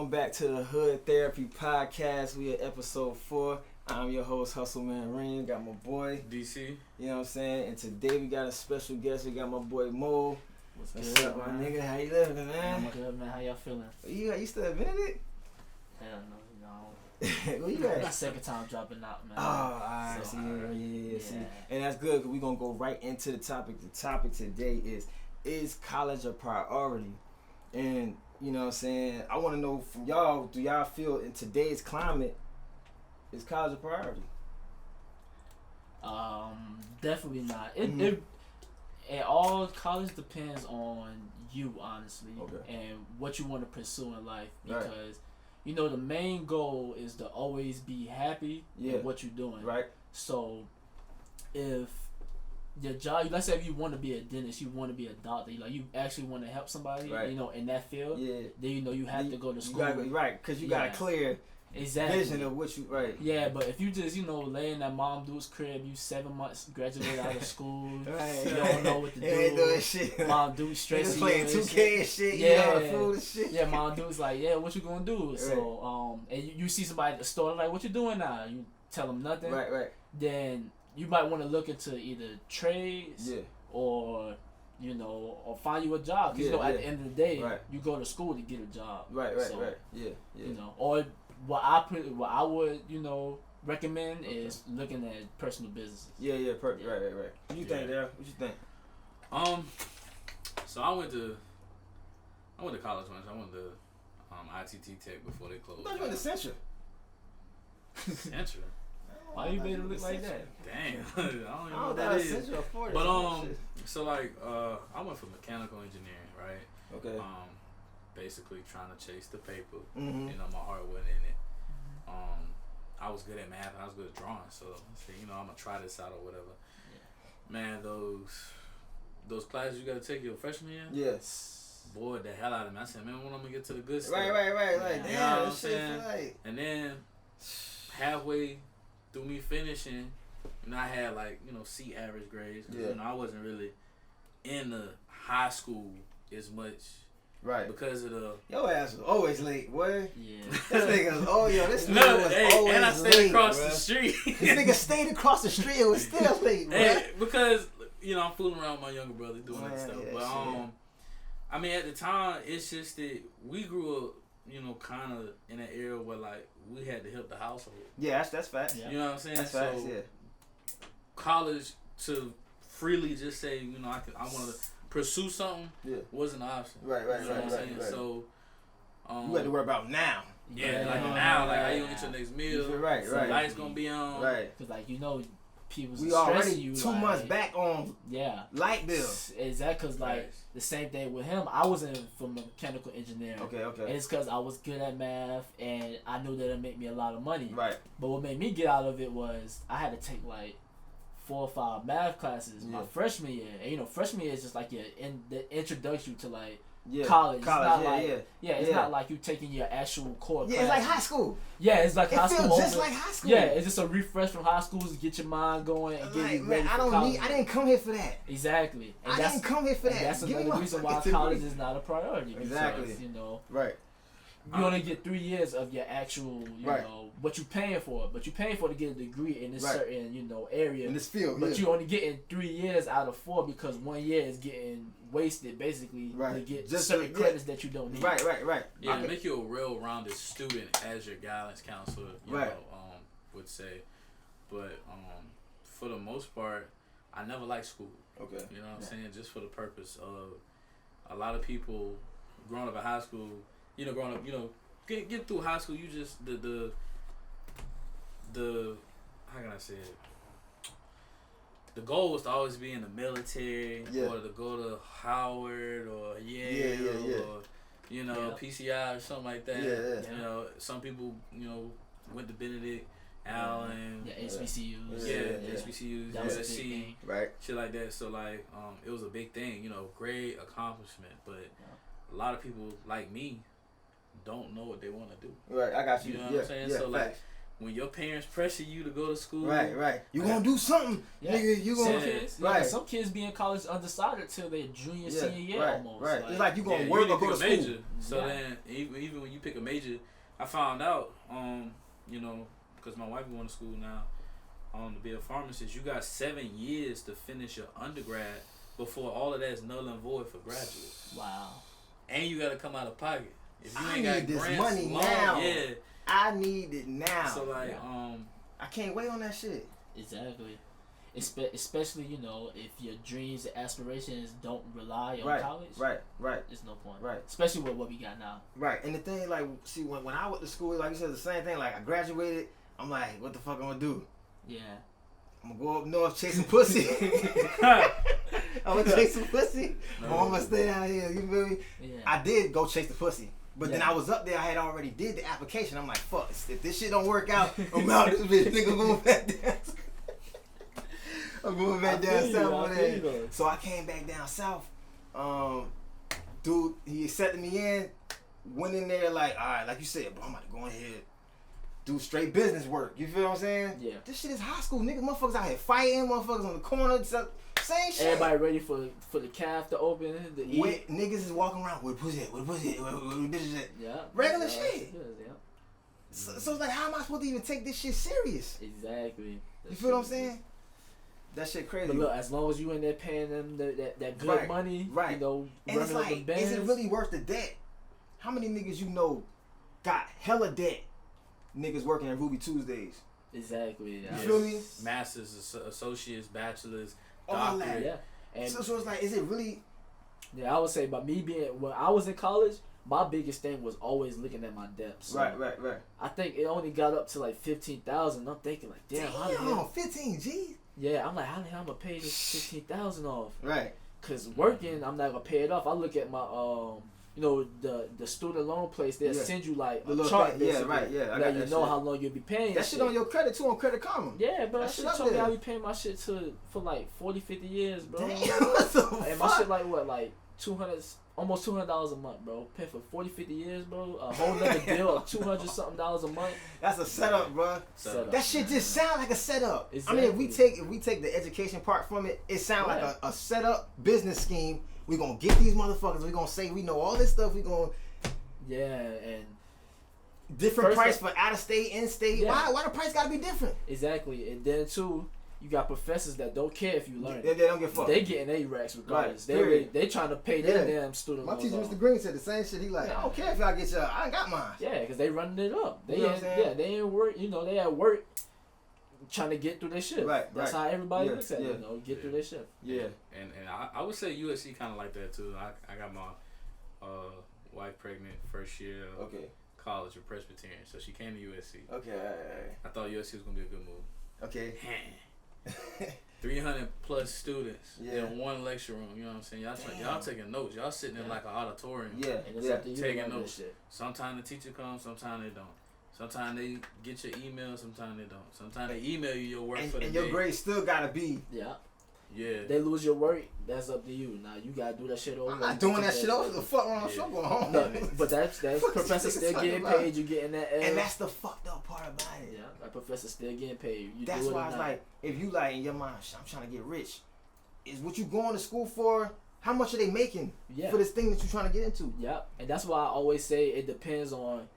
Welcome back to the Hood Therapy Podcast. We at episode 4. I'm your host, Hustle Man Ring. Got my boy DC. You know what I'm saying? And today we got a special guest. We got my boy Mo. What's good, up, my man? nigga? How you living, man? I'm good, man. How y'all feeling? You still at Benedict? Hell no, Where you My at? second time dropping out, man. Oh, alright. So, See. And that's good because we're going to go right into the topic. The topic today is college a priority? And, you know what I'm saying, I want to know from y'all, do y'all feel in today's climate, is college a priority? Definitely not. It all college depends on you, honestly, and what you want to pursue in life. Because you know the main goal is to always be happy in what you're doing. Right. So if your job, let's say if you want to be a dentist, you want to be a doctor, you actually want to help somebody, in that field. Yeah. Then you have to go to school. Because you got a clear vision of what you Yeah, but if you just lay in that mom dude's crib, you 7 months graduated out of school, you don't know what to do. Ain't doing shit. Mom dude stressing playing you. 2K and shit. Yeah, food and shit. Yeah, mom dude's like, yeah, what you gonna do? So and you see somebody at the store like, what you doing now? You tell them nothing. Right. Then you might want to look into either trades or or find you a job. Because at the end of the day, you go to school to get a job. Right. Yeah. Or what I would recommend is looking at personal businesses. Yeah. Perfect. Right. What you think, Dale? What you think? So I went to college once. I went to ITT Tech before they closed. I went to Central. Central. Why you made it look like that? Damn, I don't even know what that is. But so like I went for mechanical engineering, right? Okay. Basically trying to chase the paper. Mm-hmm. My heart wasn't in it. I was good at math and I was good at drawing, so I said, I'm gonna try this out or whatever. Yeah. Man, those classes you gotta take your freshman year. Yes. Bored the hell out of me. I said, man, when I'm gonna get to the good stuff? Right. Like, damn, you know what I'm saying? saying? And then halfway through me finishing, I had C average grades. I wasn't really in the high school as much. Right. Because of the... Your ass was always late, boy. Yeah. This nigga was, this nigga was always late, and I stayed across bro. the street. This nigga stayed across the street and was still late, bro. Hey, because, I'm fooling around with my younger brother doing that stuff. But, I mean, at the time, it's just that we grew up, kind of in an era where, we had to help the household. Yeah, that's facts. Yeah. You know what I'm saying? That's facts, college to freely just say, I want to pursue something wasn't an option. Right. So, you had to worry about now. Yeah, now, how you gonna get your next meal? Right. Lights gonna be on. Right. Because people's we stressing already you 2 months back on light bill. Exactly, because the same thing with him. I wasn't from mechanical engineering. Okay. And it's because I was good at math and I knew that it'd make me a lot of money. Right. But what made me get out of it was I had to take 4 or 5 math classes my freshman year. And freshman year is just the introduction to college. It's not it's not like you taking your actual core classes. It's like high school. Yeah, it's like high school. It feels just like high school. Yeah, it's just a refresh from high school to get your mind going and get you ready for college. I didn't come here for that. Exactly. And I didn't come here for that. That's another reason why college is not a priority. Exactly. Because, right. You only get 3 years of your actual, what you're paying for. But you're paying for to get a degree in this certain, area. In this field, But you're only getting 3 years out of 4 because 1 year is getting wasted, basically, to get just certain credits that you don't need. Right. Yeah, to make you a well-rounded student, as your guidance counselor, would say. But for the most part, I never liked school. Okay. You know what I'm saying? Just for the purpose of a lot of people growing up in high school. Growing up, get through high school, you just the how can I say it? The goal was to always be in the military, or to go to Howard or Yale or PCI or something like that. Yeah. Some people went to Benedict, Allen, HBCUs, HBCUs, USC, shit like that. So it was a big thing, great accomplishment, but a lot of people like me don't know what they want to do. Right, I got you. You know what I'm saying? So when your parents pressure you to go to school. Right. You gonna do something, nigga. You gonna some kids be in college undecided till their junior, senior year almost. Right. Like, it's like you gonna work or go to school. Major. So then, even when you pick a major, I found out, you know, because my wife going to school now, to be a pharmacist, you got 7 years to finish your undergrad before all of that's null and void for graduate. Wow. And you got to come out of pocket. If you I ain't need got this money now. Yeah. I need it now. So like, I can't wait on that shit. Exactly. Especially, you know, if your dreams and aspirations don't rely on college. Right. There's no point. Right. Especially with what we got now. Right. And the thing, like, see, when I went to school, like you said, the same thing. Like, I graduated. I'm like, what the fuck I'm gonna do? Yeah. I'm gonna go up north chasing pussy. I'm gonna chase some pussy. Or I'm gonna stay down here. You feel me? Yeah. I did go chase the pussy. But then I was up there, I had already did the application. I'm like, fuck, if this shit don't work out, I'm out this bitch. Nigga going back down. I'm going back down south. So I came back down south. Dude, he accepted me in. Went in there like, all right, like you said, bro, I'm about to go in here, do straight business work. You feel what I'm saying? Yeah. This shit is high school, nigga. Motherfuckers out here fighting. Motherfuckers on the corner. Same shit. Everybody ready for the calf to open, to eat. Wait, niggas is walking around with pussy, with this shit. Yeah. Regular shit. Yeah. So it's like, how am I supposed to even take this shit serious? Exactly. You feel what I'm saying? That shit crazy. But look, as long as you in there paying them that good money, you know, and it's like, is it really worth the debt? How many niggas you know got hella debt? Niggas working at Ruby Tuesdays. Exactly. You feel me? Masters, associates, bachelors, all that. doctorate. Yeah. And so it's like, is it really? Yeah, I would say by me being when I was in college, my biggest thing was always looking at my debts. So Right. I think it only got up to like 15,000. I'm thinking like, damn, how the hell? 15 G. Yeah, I'm like, how the hell I'm gonna pay this 15,000 off? Right. Cause working, I'm not gonna pay it off. I look at my you know, the student loan place. They'll send you like a chart. Yeah, right. Yeah, I got you know how long you'll be paying. That shit on your credit too, on Credit Karma. Yeah, bro. That shit told me I'll be paying my shit for like 40, 50 years, bro. Damn, what the fuck? And my shit like what, like almost $200 a month, bro. Pay for 40, 50 years, bro. A whole nother deal of $200 something a month. That's a setup, bro. That shit just sound like a setup. Exactly. I mean, if we take the education part from it, it sound like a setup business scheme. We gonna get these motherfuckers. We gonna say we know all this stuff. We gonna and different price for out of state, in state. Yeah. Why the price gotta be different? Exactly, and then too, you got professors that don't care if you learn. They don't give a fuck. They getting their racks regardless. Right. They trying to pay their damn student. My teacher, Mr. Green, said the same shit. He like, I don't care if y'all get I ain't got mine. Yeah, because they running it up. They you know they ain't work. You know, they at work trying to get through their shit. Right. That's how everybody looks at it. You know, get through their shit. Yeah. And I would say USC kind of like that too. I got my wife pregnant first year of college of Presbyterian, so she came to USC. Okay. I thought USC was gonna be a good move. Okay. 300 plus students in one lecture room. You know what I'm saying? Y'all taking notes. Y'all sitting in like an auditorium. And it's up to you taking notes. Sometimes the teacher comes, sometimes they don't. Sometimes they get your email, sometimes they don't. Sometimes they email you your work for the day. And your grades still gotta be. Yeah. Yeah. They lose your work, that's up to you. Now you gotta do that shit over. I'm not doing that shit over. The fuck wrong? I'm going home. No, but that's professor still getting paid. You getting that L. And that's the fucked up part about it. Yeah, that professor still getting paid. That's why it's like, if you like in your mind, I'm trying to get rich. Is what you going to school for? How much are they making for this thing that you're trying to get into? Yeah, and that's why I always say it depends on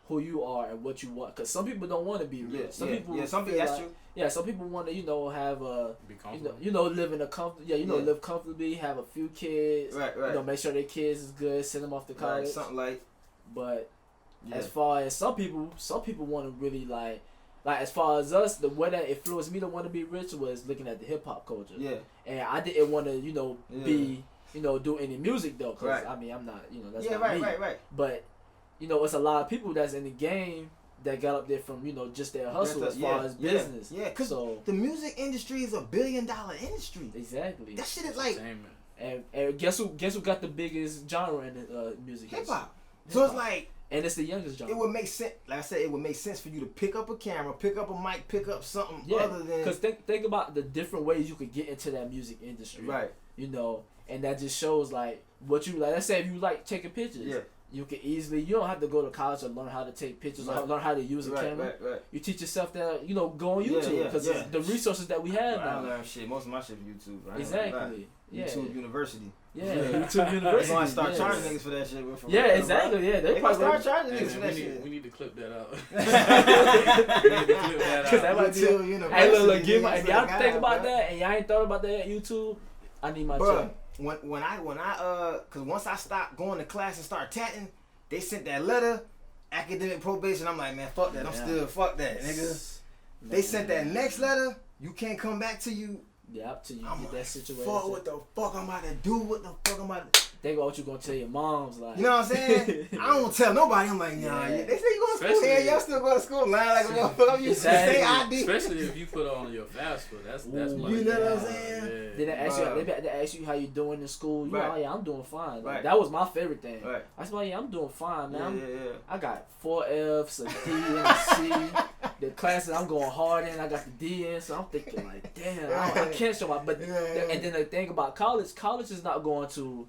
who you are and what you want. Because some people don't want to be rich. Some people that's true. Yeah, some people want to, have a, live in a live comfortably, have a few kids. Right. Make sure their kids is good, send them off to college. Right, something like. But as far as some people want to really like as far as us, the way that influenced me to want to be rich was looking at the hip hop culture. Yeah. And I didn't want to, be, do any music though. Cause I mean, I'm not, that's not me. Right. But, it's a lot of people that's in the game that got up there from, just their hustle as far as business. Yeah, because the music industry is $1 billion industry. Exactly. That shit is like... And guess who got the biggest genre in the music? Hip-hop. So it's like... And it's the youngest genre. It would make sense, like I said, it would make sense for you to pick up a camera, pick up a mic, pick up something other than... Because think about the different ways you could get into that music industry. Right. And that just shows, like, what you... Like, let's say if you like taking pictures. Yeah. you can easily, you don't have to go to college to learn how to take pictures or learn how to use a camera. Right. You teach yourself that, go on YouTube because the resources that we have now. I learn shit. Most of my shit from YouTube. Right? Exactly. YouTube University. Yeah, YouTube University. They're gonna start charging niggas for that shit. Exactly. Yeah, they gonna start charging niggas for that shit. We need to clip that out. Because that might be. Hey, look, if y'all think about that and y'all ain't thought about that at YouTube, I need my check. When I cause once I stopped going to class and start tatting, they sent that letter, academic probation. I'm like, man, fuck that. I'm still fuck that, nigga. They sent that next letter. You can't come back till you. Yeah, up to you get that situation. Fuck, what the fuck I'm about to do? What the fuck I'm about to. Think about what you gonna tell your moms, like. You know what I'm saying? I don't want to tell nobody. I'm like, nah. They say you go to school here, y'all still go to school lying like a motherfucker. I'm used to say ID. Especially if you put on your FAFSA, that's money. You know what I'm saying? Yeah. Then they ask you how you doing in school. You know, yeah, I'm doing fine. Like, that was my favorite thing. Right. I said, yeah, I'm doing fine, man. Yeah. I got 4 Fs, a D, and a C. The classes I'm going hard in, I got the D in. So I'm thinking like, damn, I can't show my. But and then the thing about college is not going to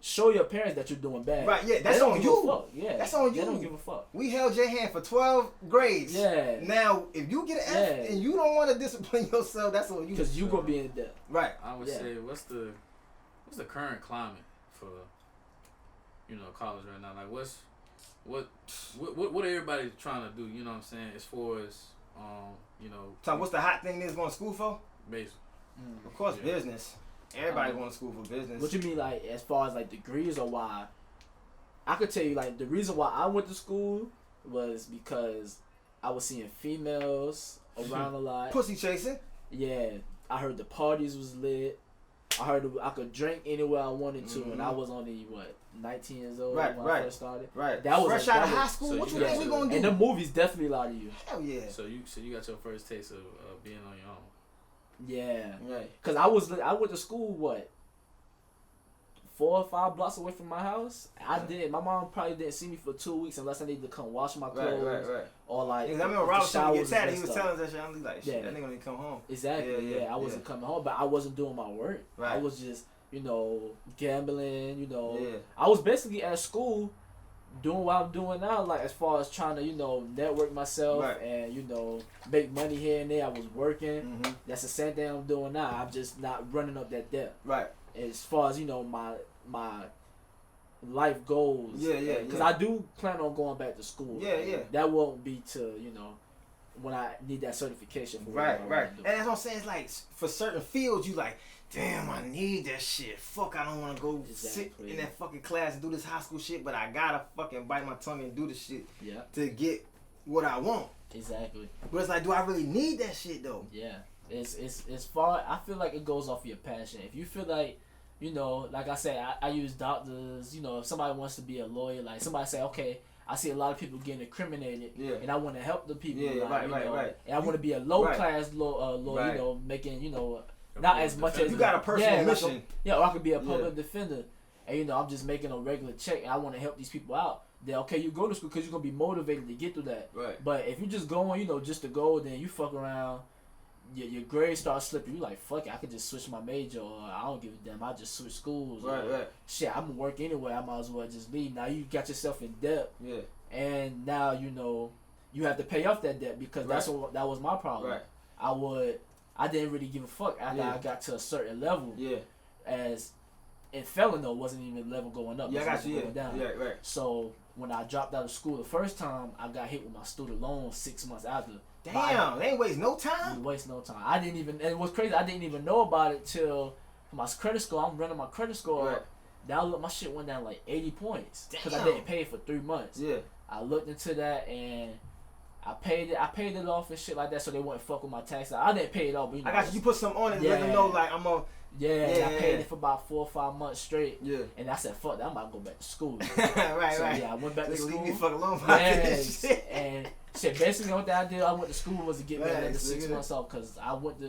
show your parents that you're doing bad. Right, yeah, that's on you. Yeah, that's on you. They don't give a fuck. We held your hand for 12 grades. Yeah. Now, if you get an F and you don't want to discipline yourself, that's on you. Because you gonna be in debt. Right. I would say, what's the current climate for, college right now? Like, what everybody trying to do? You know what I'm saying? As far as, So what's the hot thing niggas going to school for? Basically. Of course, business. Everybody going to school for business. What you mean, like, as far as, like, degrees or why? I could tell you, like, the reason why I went to school was because I was seeing females around a lot. Pussy chasing? Yeah. I heard the parties was lit. I heard I could drink anywhere I wanted to, and I was only, 19 years old when I first started. Right. That was fresh out of high school? So what you think we going to do? And the movies definitely lie to you. Hell yeah. So you got your first taste of being on your own. Yeah, right. Cause I went to school 4 or 5 blocks away from my house. I did. My mom probably didn't see me for 2 weeks unless I needed to come wash my clothes. Right. Or like. I remember Rob was trying to get tatted. He was telling us that shit. I'm like, shit, that nigga need to come home. Exactly. Yeah. I wasn't coming home, but I wasn't doing my work. Right. I was just gambling. I was basically at school doing what I'm doing now, like as far as trying to, network myself and, make money here and there. I was working. Mm-hmm. That's the same thing I'm doing now. I'm just not running up that debt. Right. As far as, my life goals. Yeah. Because I do plan on going back to school. Yeah. That won't be to, when I need that certification for right. And that's what I'm saying. It's like, for certain fields, you like, damn, I need that shit. Fuck, I don't want to go sit in that fucking class and do this high school shit, but I gotta fucking bite my tongue and do the shit to get what I want. Exactly. But it's like, do I really need that shit though? Yeah. It's far. I feel like it goes off your passion. If you feel like, like I said, I use doctors. If somebody wants to be a lawyer, like somebody say, okay, I see a lot of people getting incriminated, and I want to help the people. Yeah, right. And I want to be a low class lawyer, making not as much as you got a personal mission. Or I could be a public defender, and I'm just making a regular check, and I want to help these people out. Then okay, you go to school because you're gonna be motivated to get through that. Right. But if you just going, just to go, then you fuck around. Your grades start slipping. You like, fuck it, I could just switch my major, or I don't give a damn. I just switch schools. Right. Shit, I'm gonna work anyway. I might as well just leave. Now you got yourself in debt. Yeah. And now you have to pay off that debt because that was my problem. Right. I didn't really give a fuck after I got to a certain level. Yeah. As in felon though, wasn't even level going up. Yeah, I got you. Going down. Yeah, right. So when I dropped out of school the first time, I got hit with my student loan 6 months after. Damn, they ain't waste no time. Didn't waste no time. I didn't even. And it was crazy. I didn't even know about it till my credit score. I'm running my credit score. Right. Now look, my shit went down like 80 points because I didn't pay it for 3 months. Yeah. I looked into that and I paid it off and shit like that, so they wouldn't fuck with my taxes. I didn't pay it off, but I got you. You put some on it, let them know like I'm a. Yeah, I paid it for about 4 or 5 months straight. Yeah. And I said, fuck that, I'm about to go back to school. right. Yeah, I went back to school. Leave me fuck alone. And shit, basically what I did, I went to school was to get me another 6 months off because I went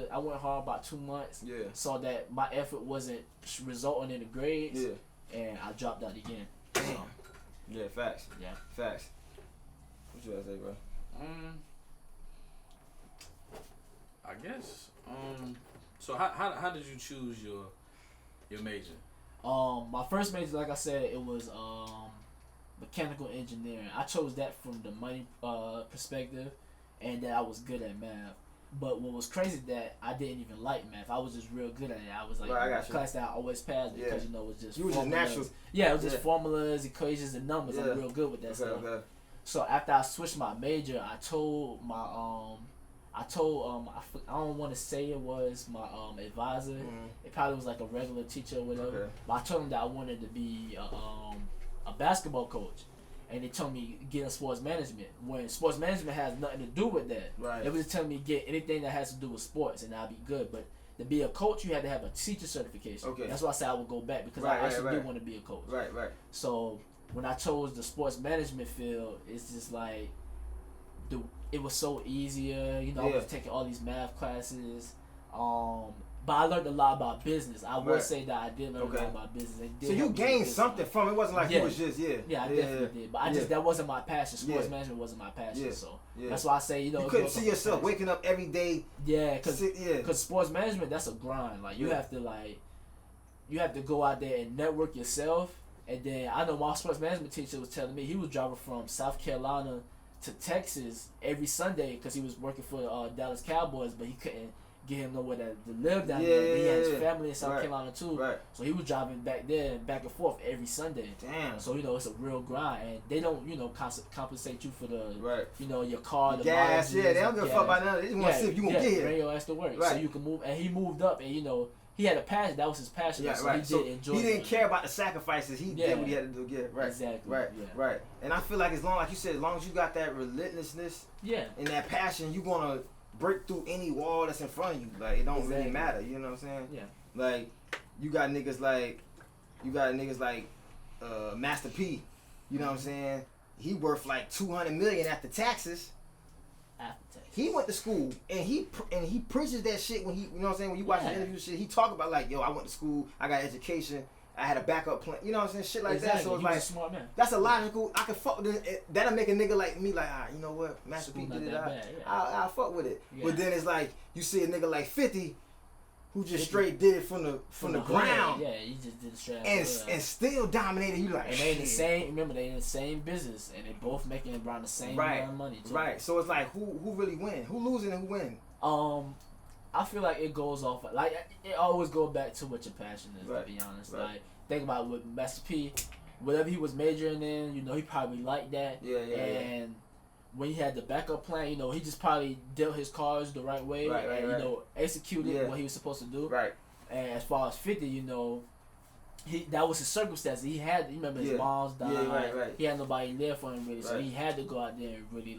hard about 2 months. Yeah. Saw that my effort wasn't resulting in the grades. Yeah. And I dropped out again. Yeah, facts. Yeah. Facts. What you gotta say, bro? I guess. So how did you choose your major? My first major, like I said, it was mechanical engineering. I chose that from the money perspective, and that I was good at math. But what was crazy that I didn't even like math. I was just real good at it. I was like class that I always passed because it was just natural. Yeah, it was just formulas, equations, and numbers. I'm real good with that stuff. Okay. So after I switched my major, I told I don't want to say it was my advisor. Mm-hmm. It probably was like a regular teacher or whatever. Okay. But I told him that I wanted to be a basketball coach. And they told me get in sports management. When sports management has nothing to do with that. Right. It was just telling me get anything that has to do with sports and I'll be good. But to be a coach, you had to have a teacher certification. Okay. That's why I said I would go back because I actually do want to be a coach. Right. So when I chose the sports management field, it's just like, it was so easier. You know, I was taking all these math classes. But I learned a lot about business. I would say that I did learn a lot about business. So you gained something from it. It wasn't like you was just I definitely did. But that wasn't my passion. Sports management wasn't my passion. So that's why I say you couldn't see yourself waking up every day. Yeah, because sports management, that's a grind. Like you have to go out there and network yourself. And then I know my sports management teacher was telling me he was driving from South Carolina to Texas every Sunday because he was working for Dallas Cowboys, but he couldn't get him nowhere to live down there. He had his family in South Carolina too. Right. So he was driving back there and back and forth every Sunday. Damn. So it's a real grind, and they don't compensate you for the your car, the gas. They don't give a fuck about none. They just want to see if you gonna get here. Bring your ass to work, so you can move. And he moved up, and he had a passion. That was his passion. So he did enjoy. He didn't care about the sacrifices. He did what he had to do. Yeah, right. Exactly. Right. And I feel like as long as you got that relentlessness, and that passion, you gonna break through any wall that's in front of you. Like it don't really matter. You know what I'm saying? Yeah. Like you got niggas like Master P. You know what I'm saying? He worth like $200 million after taxes. He went to school and he preaches that shit when he, you know what I'm saying, when you watch the interview shit, he talk about like, yo, I went to school, I got education, I had a backup plan, you know what I'm saying, shit like that. So it's like, a smart man. That's a logical, I can fuck with it, that'll make a nigga like me like, you know what, Master P did it, I'll fuck with it. Yeah. But then it's like, you see a nigga like 50 who just straight did it from the ground. Yeah, he just did it straight and still dominated. You like, and they in the same. Remember, they in the same business, and they both making around the same amount of money too. Right. So it's like, who really win? Who losing and who win? I feel like it goes off. Like it always goes back to what your passion is. To be honest, like think about with Master P, whatever he was majoring in, he probably liked that. And when he had the backup plan, he just probably dealt his cards the right way and executed what he was supposed to do. Right. And as far as 50, that was his circumstance. He had, remember his mom's died. Right. He had nobody there for him really, so he had to go out there and really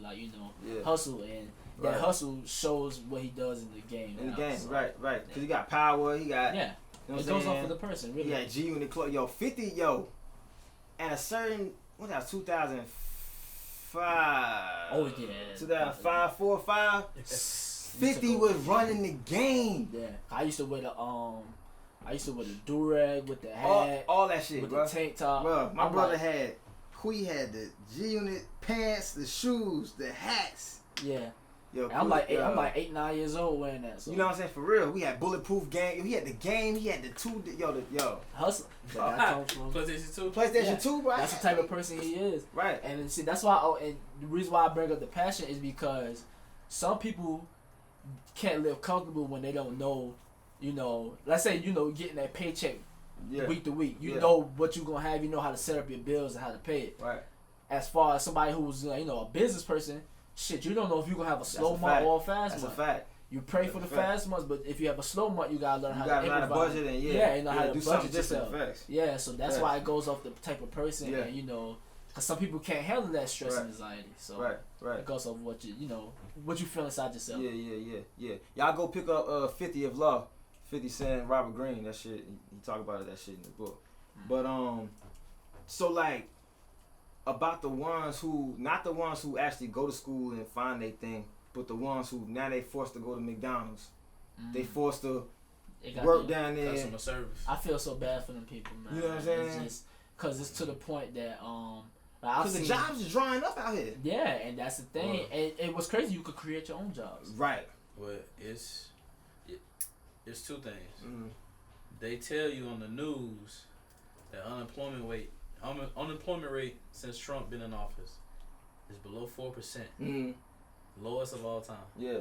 hustle, and that hustle shows what he does in the game. In the game, so, right. Because he got power. He got it goes off for the person really. Yeah, G Unit club. 50 at a certain 2005. Oh yeah. 2005, 4, 5. 50 was running the game. Yeah. I used to wear the do-rag with the hat. All that shit, with bro. The tank top. Bro, my brother had the G-Unit pants, the shoes, the hats. Yeah. I'm like 8, 9 years old wearing that. So. You know what I'm saying? For real. We had bulletproof game. He had the game. He had the two. Hustle. PlayStation 2. PlayStation 2, bro. That's the type of person he is. Right. And see, that's why. And the reason why I bring up the passion is because some people can't live comfortable when they don't know. Let's say getting that paycheck week to week. You know what you're gonna have. You know how to set up your bills and how to pay it. Right. As far as somebody who's a business person. Shit, you don't know if you're going to have a slow month or a fast month. That's a fact. You pray for the fast months, but if you have a slow month, you got to learn how to improvise. Budget and you know how to budget yourself. Yeah, so that's why it goes off the type of person, and because some people can't handle that stress and anxiety. So it goes off what what you feel inside yourself. Yeah. Y'all go pick up 50 of Law, 50 Cent, Robert Greene. That shit, he talk about that shit in the book. But so like. About the ones who, not the ones who actually go to school and find their thing, but the ones who now they forced to go to McDonald's. They forced to work down there. Customer service. I feel so bad for them people, man. You know what I'm saying? It's just because it's to the point that because the jobs are drying up out here. Yeah, and that's the thing. And it was crazy. You could create your own jobs. Right. Well, it's two things. Mm-hmm. They tell you on the news that unemployment unemployment rate since Trump been in office is below 4%. Lowest of all time. Yeah.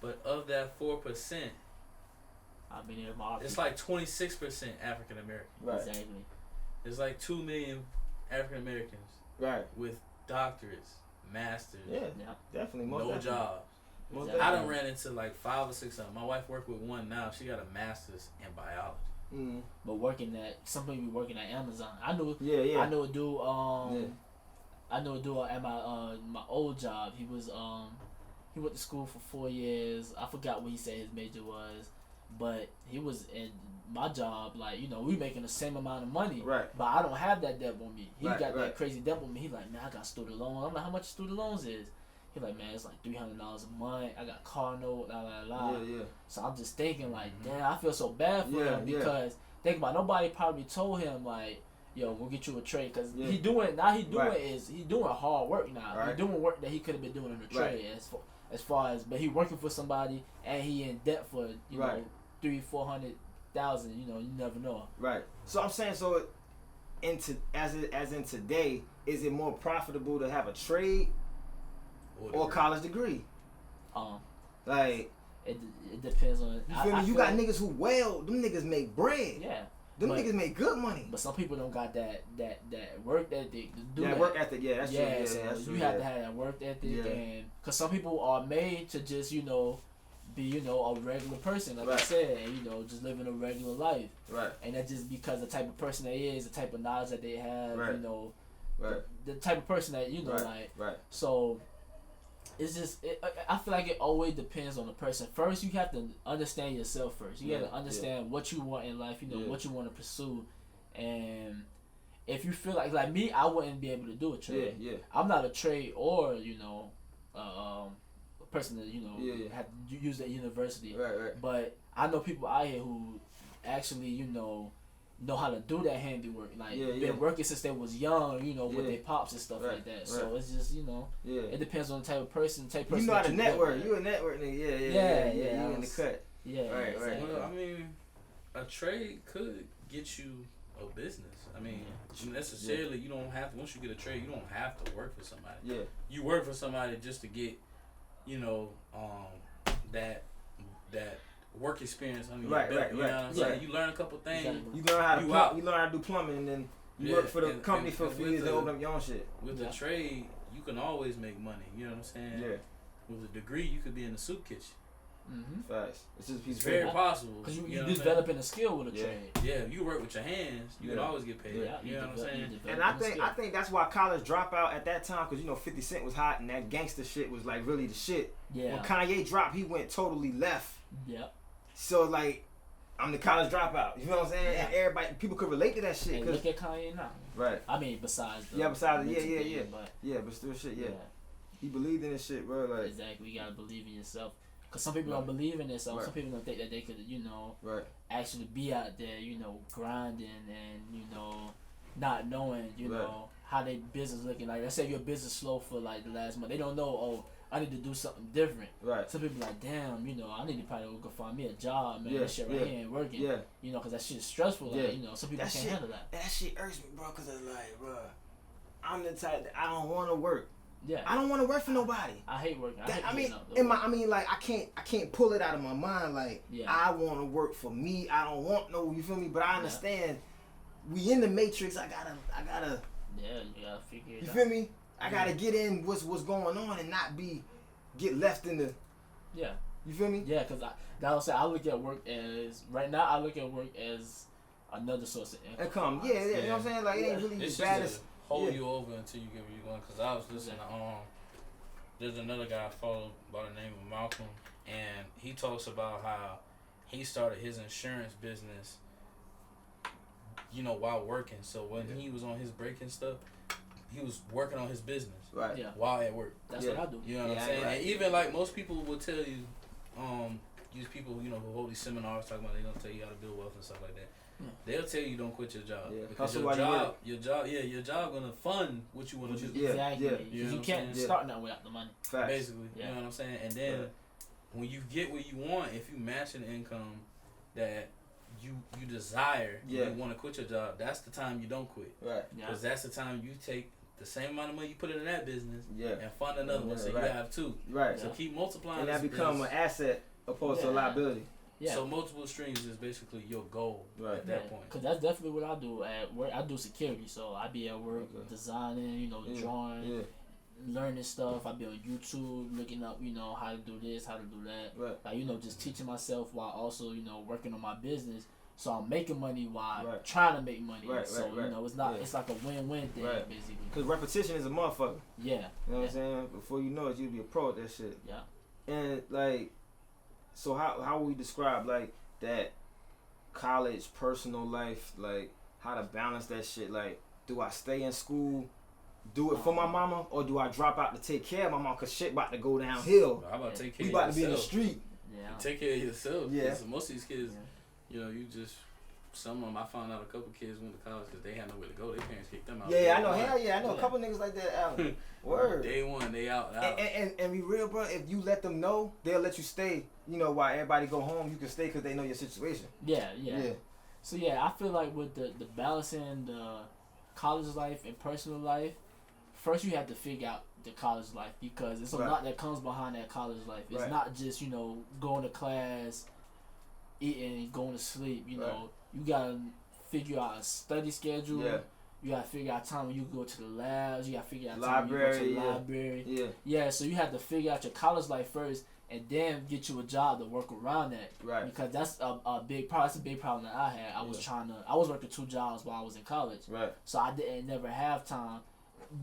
But of that 4%, it's like 26% African American. Right. Exactly. There's like 2 million African Americans. Right. With doctorates, masters. Yeah. Definitely. Most no definitely. jobs. Exactly. I done ran into like 5 or 6 of them. My wife worked with one now. She got a master's in biology. But some people be working at Amazon. I knew. Yeah. I know a dude. I know a dude at my old job. He went to school for 4 years. I forgot what he said his major was, but he was in my job. Like, you know, we making the same amount of money. Right. But I don't have that debt on me. He got right. that crazy debt on me. He like, man, I got student loans. I'm like, how much student loans is? He like, man, it's like $300 a month. I got car note, Yeah. So I'm just thinking like, damn, I feel so bad for him because think about nobody probably told him like, yo, we'll get you a trade because he doing hard work now. Right. He doing work that he could have been doing in the trade as far as, but he working for somebody and he in debt for you know $300,000-$400,000. You know, you never know. Right. So I'm saying as in today, is it more profitable to have a trade or college degree? Like it depends on. You feel me? You got niggas who them niggas make bread. Yeah. Them niggas make good money. But some people don't got that work ethic to do that. Work ethic, that's true. Yeah, so that's true. You have to have that work ethic, and because some people are made to just be a regular person, like I said, and just living a regular life. Right. And that's just because the type of person they is, the type of knowledge that they have, Right. The type of person that Right. So it's just I feel like it always depends on the person. First, you have to understand yourself first. You have to understand what you want in life. What you want to pursue, and if you feel like me, I wouldn't be able to do a trade. Yeah. I'm not a trade or a person that have to use at university. Right. But I know people out here who actually know how to do that handiwork. Like been working since they was young, with their pops and stuff like that. So it's just it depends on the type of person. You know how to network. You a network nigga. Yeah. You in the cut. Yeah. Right. Well, I mean, a trade could get you a business. I mean, necessarily you don't have to. Once you get a trade, you don't have to work for somebody. Yeah. You work for somebody just to get, that work experience under your belt. You know what I'm saying? You learn a couple things. Exactly. You learn how to do plumbing, and then you work for the company for a few years and open up your own shit. With the trade, you can always make money. You know what I'm saying? Yeah. With a degree, you could be in the soup kitchen. Facts. It's very possible. Because you developing a skill with a trade. Yeah, you work with your hands, you can always get paid. Yeah. You know what I'm saying? And I think that's why college dropout at that time, because 50 Cent was hot and that gangster shit was like really the shit. Yeah. When Kanye dropped, he went totally left. Yeah. So like, I'm the college dropout. You know what I'm saying? Yeah. And people could relate to that shit. And look at Kanye now. Right. I mean, besides the but still shit. Yeah. He believed in this shit, bro. Like exactly, you gotta believe in yourself. Cause some people don't believe in themselves. Some people don't think that they could, actually be out there, grinding and not knowing, how their business looking. Like, let's say your business slow for like the last month. They don't know. Oh, I need to do something different. Right. Some people like, damn, I need to probably go find me a job, man. This shit right here ain't working. Yeah. Cause that shit is stressful. Like, some people can't handle that. That shit irks me, bro. Cause it's like, bro, I'm the type that I don't want to work. Yeah. I don't want to work for nobody. I hate working. I can't pull it out of my mind. Like, I want to work for me. I don't want no. You feel me? But I understand. We in the matrix. I gotta. Yeah, you gotta figure it out. You feel me? I gotta get in what's going on and not get left in the. Yeah. You feel me? Yeah, cause I look at work as right now. I look at work as another source of income. Yeah. You know what I'm saying? Like, it ain't really the baddest. Hold you over until you get where you're going. Cause I was listening to there's another guy I follow by the name of Malcolm, and he talks about how he started his insurance business, while working. So when he was on his break and stuff, he was working on his business while at work. That's what I do. You know what I'm saying? Right. And even like most people will tell you, these people who hold these seminars talking about, they're gonna tell you how to build wealth and stuff like that. They'll tell you don't quit your job because your job gonna fund what you want to do. Exactly. You know you can't start nothing without the money. Facts. Basically, you know what I'm saying. And then when you get what you want, if you match an income that you desire, yeah. you want to quit your job, that's the time you don't quit. Right. Because that's the time you take the same amount of money you put into that business Yeah. and fund another one, so you have two. Right. So keep multiplying. And that become an asset opposed to a liability. Yeah. So multiple streams is basically your goal at that point. Because that's definitely what I do at work. I do security, so I be at work designing, drawing, learning stuff. I be on YouTube looking up, how to do this, how to do that. Right. Like, just teaching myself while also, working on my business. So I'm making money while trying to make money. So, it's not, it's like a win-win thing, basically. Because repetition is a motherfucker. Yeah. You know what I'm saying? Before you know it, you'll be a pro at that shit. Yeah. And, like, so how would we describe, like, that college, personal life, like, how to balance that shit? Like, do I stay in school, do it for my mama, or do I drop out to take care of my mama because shit about to go downhill? How about take care of yourself? You about to be in the street. Yeah. Take care of yourself. Yeah. Most of these kids, you just... Some of them, I found out a couple kids went to college because they had nowhere to go. Their parents kicked them out. Yeah, I know. Hell yeah, I know a couple niggas like that out. Word. Day one, they out. And be real, bro. If you let them know, they'll let you stay. While everybody go home, you can stay because they know your situation. Yeah. So I feel like with the balancing the college life and personal life, first you have to figure out the college life because it's a lot that comes behind that college life. It's not just going to class, eating, going to sleep. You gotta figure out a study schedule. Yeah. You gotta figure out time when you go to the labs. You gotta figure out time when you go to the library. Yeah. So you have to figure out your college life first, and then get you a job to work around that. Right. Because that's a big problem. That's a big problem that I had. I was working 2 jobs while I was in college. Right. So I didn't never have time.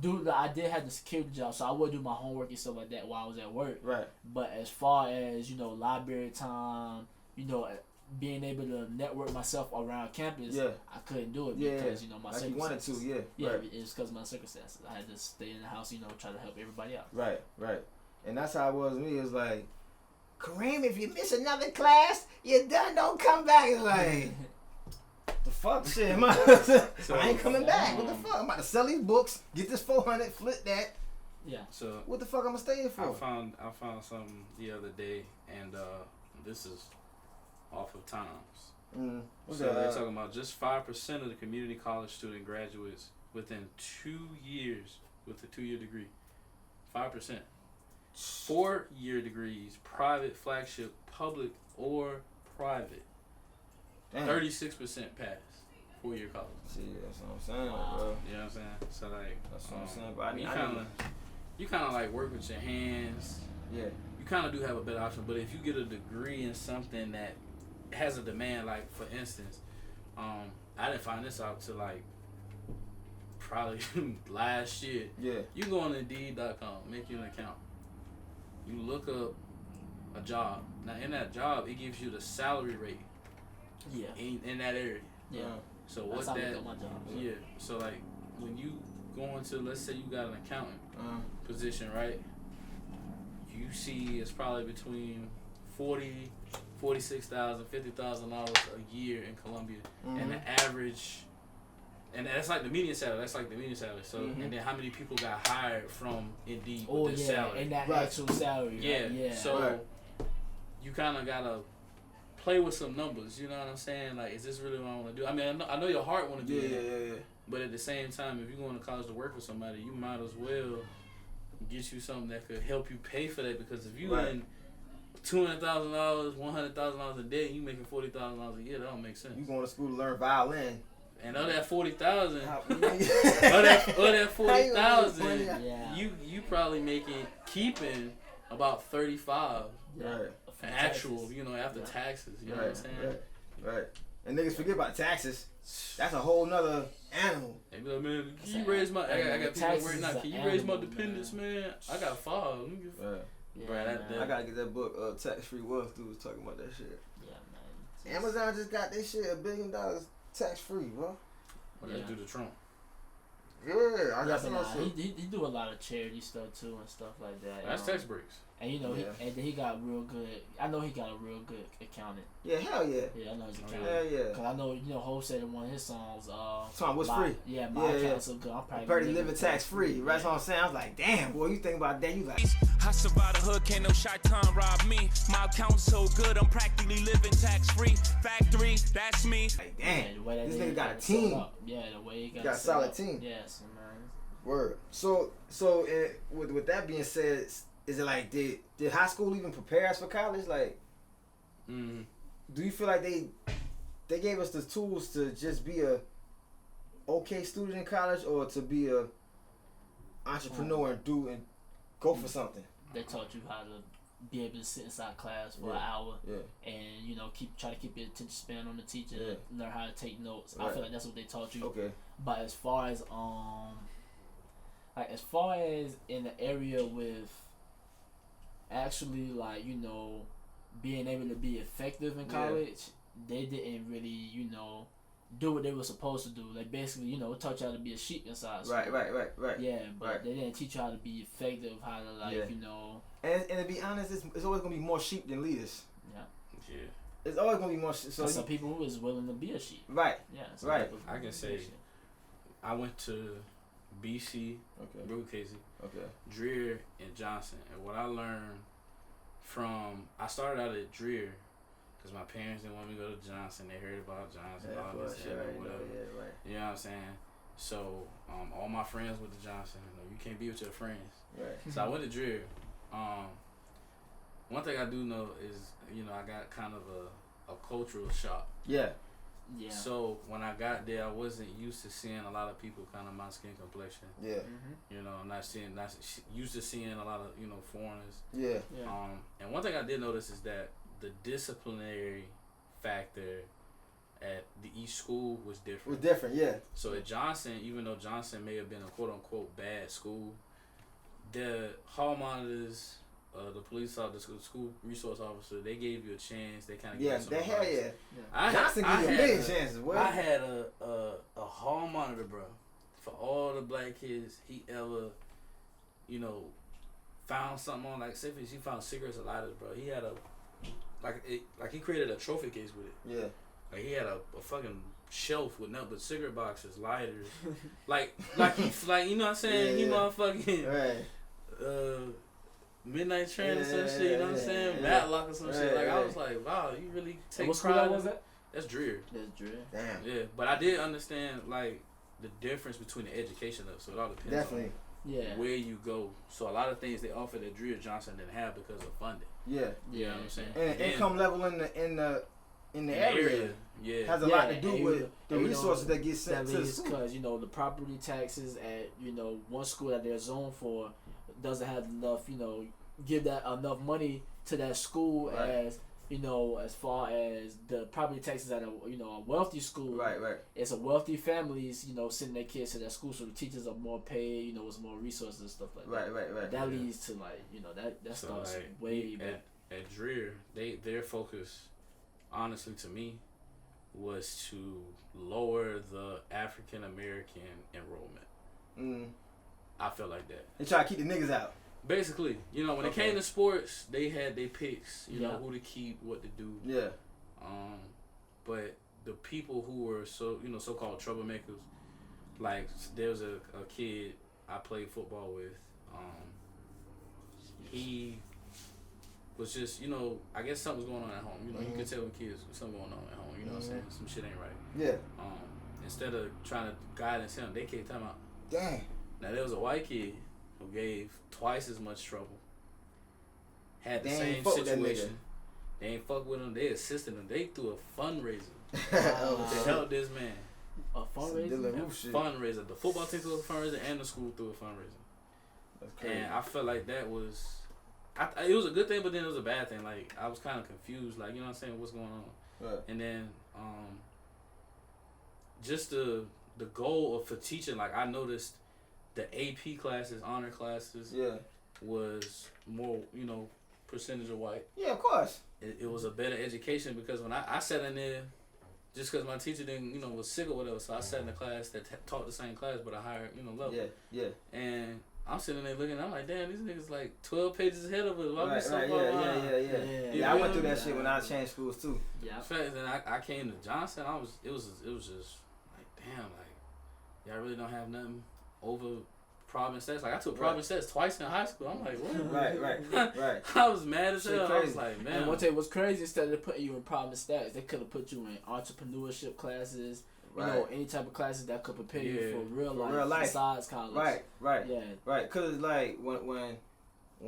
I did have the security job, so I would do my homework and stuff like that while I was at work. Right. But as far as library time, being able to network myself around campus, I couldn't do it because my like circumstances. You wanted to, it's because of my circumstances. I had to stay in the house, try to help everybody out. Right. And that's how it was with me. It was like, Kareem, if you miss another class, you're done. Don't come back. It's like, the fuck shit, man. I ain't coming back. What the fuck? I'm about to sell these books, get this 400, flip that. Yeah. So what the fuck I'm gonna stay here for? I found something the other day, and this is off of Times. So they're talking about just 5% of the community college student graduates within 2 years with a 2-year degree. 5%. 4-year degrees, private, flagship, public, or private. 36% pass 4-year college. See, that's what I'm saying, bro. You know what I'm saying? So like, that's what I'm saying. But you kind of like work with your hands. Yeah. You kind of do have a better option, but if you get a degree in something that has a demand, like for instance, I didn't find this out till like probably last year. Yeah. You go on Indeed.com, make you an account. You look up a job. Now in that job, it gives you the salary rate. Yeah. In that area. Yeah. So what that? Yeah. So like when you go into, let's say you got an accountant position, right? You see it's probably between $46,000, $50,000 a year in Columbia, and the average, and that's like the median salary. So, and then how many people got hired from Indeed with this salary? And that actual salary. Yeah. Right? Yeah. So you kind of gotta play with some numbers. You know what I'm saying? Like, is this really what I want to do? I mean, I know your heart want to do it. Yeah. But at the same time, if you're going to college to work with somebody, you might as well get you something that could help you pay for that. Because if you in $200,000, $100,000 a day, you making $40,000 a year, that don't make sense. You going to school to learn violin. And of that $40,000, that $40,000, you probably keeping about $35,000. Right. Actual, after taxes. You know what I'm saying? Right. And niggas forget about taxes. That's a whole nother animal. They be like, man, can you raise my? I got people working now. Can you raise my dependents, man? I got 5. I gotta get that book, Tax Free Wealth. Dude was talking about that shit. Yeah, man. Amazon just got this shit $1 billion tax free, bro. What they do to Trump? Yeah, I got some. He do a lot of charity stuff too and stuff like that. That's tax breaks. And and then he got real good. I know he got a real good accountant. Yeah, hell yeah. Yeah, I know he's accountant. Hell yeah. Cause I know Ho said in one of his songs. Song was free. Yeah, my account's so good. I'm probably living tax free. That's what I'm saying. I was like, damn, boy, you think about that? You like. I survived the hood, can't no shaitan rob me. My account's so good, I'm practically living tax-free. Factory, that's me. Like, damn, yeah, this nigga got a team. Yeah, the way he got a solid team. Yes, man. Word. So with that being said, is it like did high school even prepare us for college? Like, do you feel like they gave us the tools to just be a okay student in college, or to be a entrepreneur and go for something? They taught you how to be able to sit inside class for an hour, and try to keep your attention span on the teacher, learn how to take notes. Right. I feel like that's what they taught you. Okay. But as far as in the area with actually being able to be effective in college, they didn't really do what they were supposed to do. They basically taught you how to be a sheep inside school. Right. Yeah, but they didn't teach you how to be effective, how to And to be honest, it's always gonna be more sheep than leaders. Yeah. It's always gonna be more. So some people who is willing to be a sheep. Right. Yeah. Right. I can say, I went to BC, Casey, Dreer, and Johnson, and what I learned I started out at Dreer because my parents didn't want me to go to Johnson. They heard about Johnson, all this and whatever. You know what I'm saying? So all my friends went to Johnson. You can't be with your friends. Right. So I went to Dreer. One thing I do know is, I got kind of a cultural shock. Yeah. So when I got there, I wasn't used to seeing a lot of people kind of my skin complexion. Yeah. Mm-hmm. Not used to seeing a lot of foreigners. Yeah. And one thing I did notice is that the disciplinary factor at the East School was different. Yeah. So at Johnson, even though Johnson may have been a quote unquote bad school, the hall monitors, the police officer, the school resource officer, they gave you a chance. They kind of gave you some advice. Johnson gave you a million chances. I had a hall monitor, bro, for all the black kids he ever, found something on. Like, say he found cigarettes and lighters, bro. He had he created a trophy case with it. Yeah. Like he had a fucking shelf with nothing but cigarette boxes, lighters, like you know what I'm saying? He motherfucking Midnight Train or some shit. You know what I'm saying? Matlock or some shit. Like I was like, wow, you really take what pride. What school was that? That's Dreer. Damn. Yeah, but I did understand the difference between the education of, so it all depends on where you go. So a lot of things they offered at Dreer Johnson didn't have because of funding. Yeah. You know what I'm saying? And income level in the area has a lot to do with the resources that get sent to the school. Because the property taxes at one school that they're zoned for doesn't have enough give that enough money to that school as as far as the property taxes at a wealthy school. Right. It's a wealthy families sending their kids to that school, so the teachers are more paid. It's more resources and stuff like that. Right. That leads to that starts way back. At Dreer, their focus, honestly, to me, was to lower the African American enrollment. I felt like that. They try to keep the niggas out. Basically, when it came to sports, they had their picks. Who to keep, what to do. Yeah. But the people who were so-called troublemakers, like there was a kid I played football with. He was just, I guess something was going on at home. You could tell when kids something going on at home. You know what I'm saying? Some shit ain't right. Yeah. Instead of trying to guidance him, they kicked him out. Dang. Now there was a white kid who gave twice as much trouble. Had the same situation. They ain't fuck with him. They assisted him. They threw a fundraiser to help this man. A fundraiser? Fundraiser. The football team threw a fundraiser and the school threw a fundraiser. That's crazy. And I felt like that was... it was a good thing, but then it was a bad thing. Like, I was kind of confused. Like, you know what I'm saying? What's going on? Right. And then, just the goal for teaching, like, I noticed the AP classes, honor classes, was more, percentage of white. Yeah, of course. It was a better education because when I sat in there, just because my teacher didn't, was sick or whatever, so I sat in a class that taught the same class but a higher, level. Yeah. And I'm sitting there looking, I'm like, damn, these niggas like 12 pages ahead of us. Why we so far Yeah, I went through that shit when I changed schools too. Yeah. And then I came to Johnson. It was just like, damn, like y'all really don't have nothing over Province stats. Like I took Province stats twice in high school. I'm like, what? Right. I was mad as hell. Crazy. I was like, man. And one thing was crazy. Instead of putting you in Province stats, they could have put you in entrepreneurship classes. You know, any type of classes that could prepare you for real life besides college. Right. Cause like when